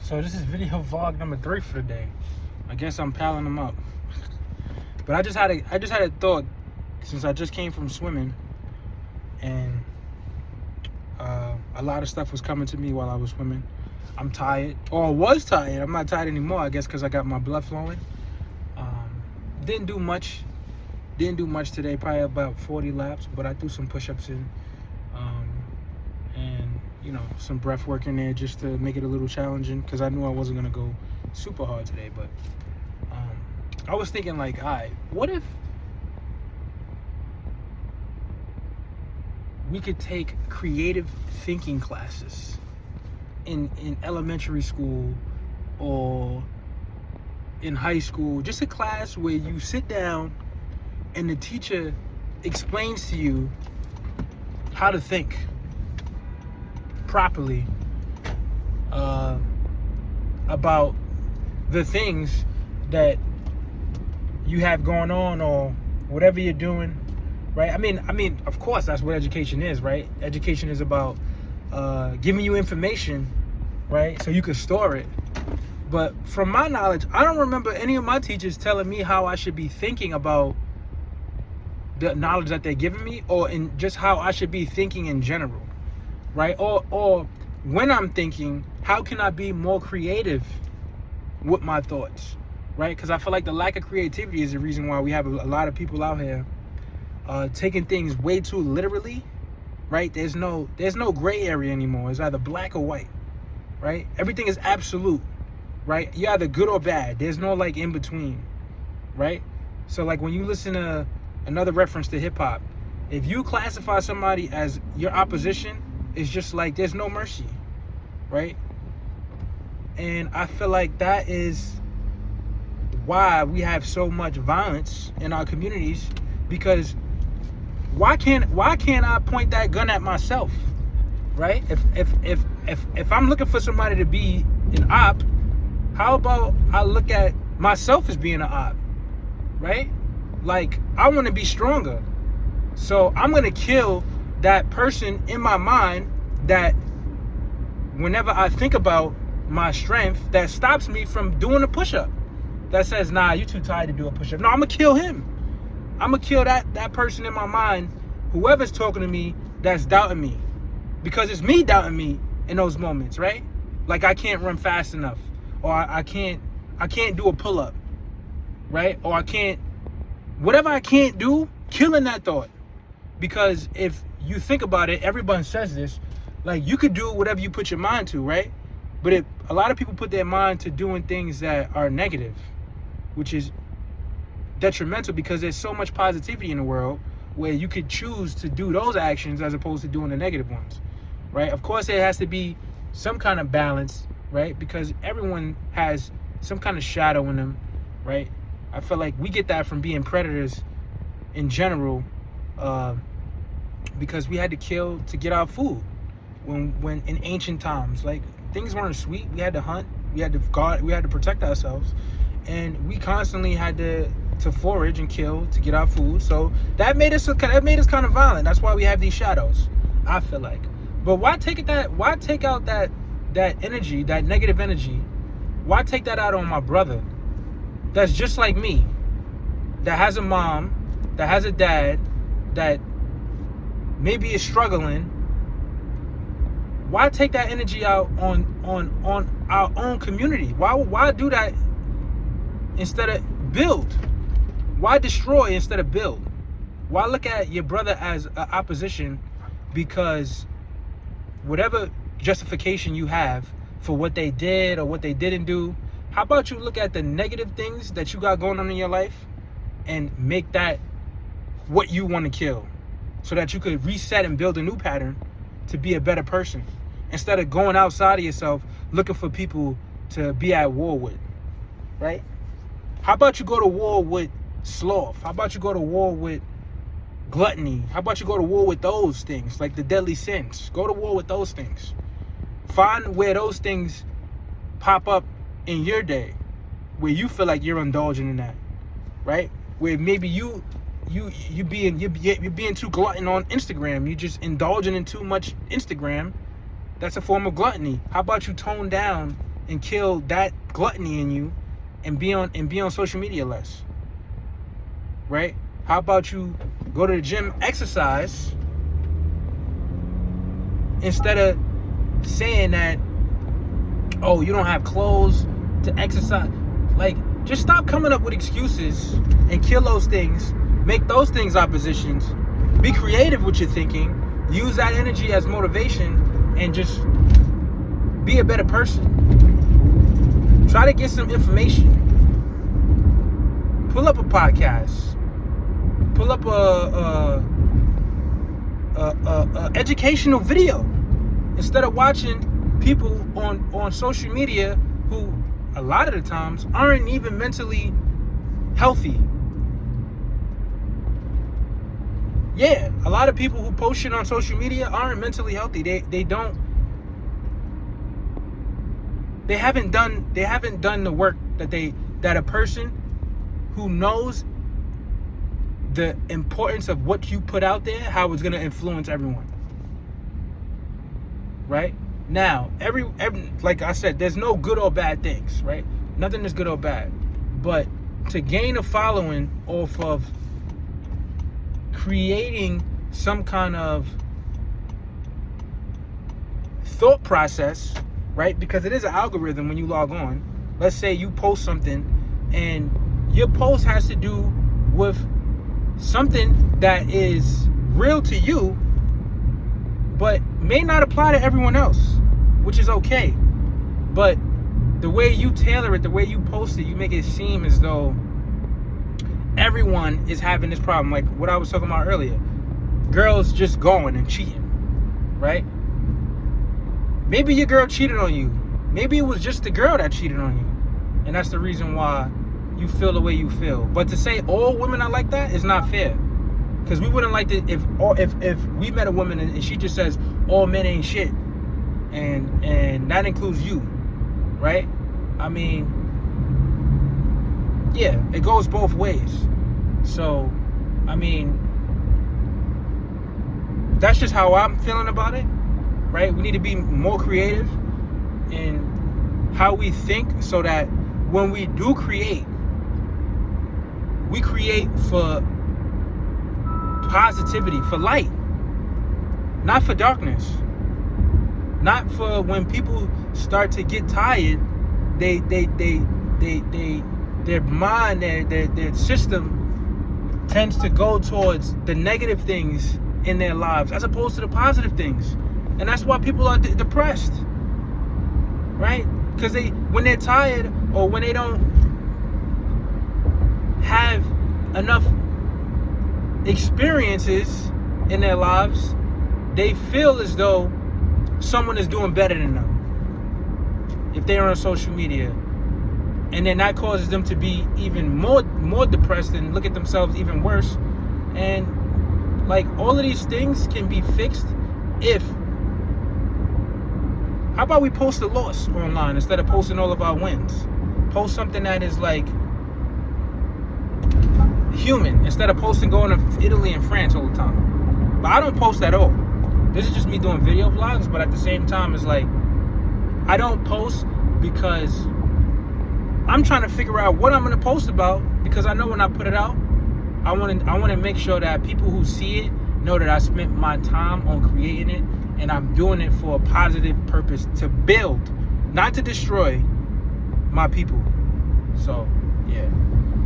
So this is video vlog number 3 for the day. I guess I'm piling them up. But I just had a thought since I just came from swimming, and a lot of stuff was coming to me while I was swimming. I'm tired, or was tired. I'm not tired anymore, I guess, because I got my blood flowing. Didn't do much today, probably about 40 laps, but I threw some push-ups in, and some breath work in there just to make it a little challenging, because I knew I wasn't gonna go super hard today. But I was thinking, like, all right, what if we could take creative thinking classes in elementary school or in high school, just a class where you sit down and the teacher explains to you how to think properly about the things that you have going on or whatever you're doing, right? I mean, of course, that's what education is, right? Education is about giving you information, right, so you can store it. But from my knowledge, I don't remember any of my teachers telling me how I should be thinking about the knowledge that they're giving me, or in just how I should be thinking in general, right? Or when I'm thinking, how can I be more creative with my thoughts, right? Because I feel like the lack of creativity is the reason why we have a lot of people out here taking things way too literally, right? There's no gray area anymore. It's either black or white, right? Everything is absolute, right? You're either good or bad. There's no like in between, right? So like when you listen to another reference to hip hop, if you classify somebody as your opposition, it's just like there's no mercy, right? And I feel like that is why we have so much violence in our communities, because why can't I point that gun at myself, right? If I'm looking for somebody to be an op, how about I look at myself as being an op, right? Like, I want to be stronger, so I'm gonna kill that person in my mind that whenever I think about my strength, that stops me from doing a push-up, that says, nah, you too tired to do a push-up. No, I'm gonna kill him. I'm gonna kill that person in my mind, whoever's talking to me that's doubting me, because it's me doubting me in those moments, right? Like, I can't run fast enough, or I can't do a pull-up, right? Or I can't, whatever I can't do, killing that thought. Because if you think about it, everyone says this, like, you could do whatever you put your mind to, right? But if a lot of people put their mind to doing things that are negative, which is detrimental, because there's so much positivity in the world where you could choose to do those actions as opposed to doing the negative ones, right? Of course, there has to be some kind of balance, right? Because everyone has some kind of shadow in them, right? I feel like we get that from being predators in general, because we had to kill to get our food. When in ancient times, like, things weren't sweet. We had to hunt, we had to guard, we had to protect ourselves, and we constantly had to forage and kill to get our food. So that made us kind of violent. That's why we have these shadows, I feel like. But why take out that energy, that negative energy? Why take that out on my brother that's just like me, that has a mom, that has a dad, that maybe is struggling? Why take that energy out on our own community? Why do that instead of build? Why destroy instead of build? Why look at your brother as an opposition? Because whatever justification you have for what they did or what they didn't do, how about you look at the negative things that you got going on in your life and make that what you want to kill, so that you could reset and build a new pattern to be a better person, instead of going outside of yourself looking for people to be at war with, right? How about you go to war with sloth? How about you go to war with gluttony? How about you go to war with those things, like the deadly sins? Go to war with those things. Find where those things pop up in your day, where you feel like you're indulging in that, right? Where maybe you're being too glutton on Instagram. You just indulging in too much Instagram. That's a form of gluttony. How about you tone down and kill that gluttony in you and be on social media less? Right? How about you go to the gym, exercise, instead of saying that, oh, you don't have clothes to exercise. Like, just stop coming up with excuses and kill those things. Make those things oppositions. Be creative with your thinking. Use that energy as motivation and just be a better person. Try to get some information. Pull up a podcast. Pull up a educational video instead of watching people on social media who a lot of the times aren't even mentally healthy. Yeah, a lot of people who post shit on social media aren't mentally healthy. They haven't done the work that a person who knows the importance of what you put out there, how it's going to influence everyone. Right? Now, every like I said, there's no good or bad things, right? Nothing is good or bad. But to gain a following off of creating some kind of thought process, right? Because it is an algorithm when you log on. Let's say you post something and your post has to do with something that is real to you, but may not apply to everyone else, which is okay. But the way you tailor it, the way you post it, you make it seem as though everyone is having this problem. Like what I was talking about earlier. Girls just going and cheating, right? Maybe your girl cheated on you. Maybe it was just the girl that cheated on you. And that's the reason why you feel the way you feel. But to say all women are like that is not fair. Because we wouldn't like to, if we met a woman and she just says all men ain't shit, and that includes you, right? I mean, yeah, it goes both ways. So, I mean, that's just how I'm feeling about it, right? We need to be more creative in how we think so that when we do create, we create for positivity, for light, not for darkness, not for when people start to get tired, their mind, their system tends to go towards the negative things in their lives as opposed to the positive things. And that's why people are depressed, right? Because when they're tired or when they don't have enough experiences in their lives, they feel as though someone is doing better than them if they're on social media. And then that causes them to be even more depressed and look at themselves even worse. And like all of these things can be fixed if, how about we post a loss online instead of posting all of our wins? Post something that is like human instead of posting going to Italy and France all the time. But I don't post at all. This is just me doing video vlogs, but at the same time it's like I don't post because I'm trying to figure out what I'm going to post about, because I know when I put it out, I want to make sure that people who see it know that I spent my time on creating it and I'm doing it for a positive purpose, to build, not to destroy my people. So, yeah.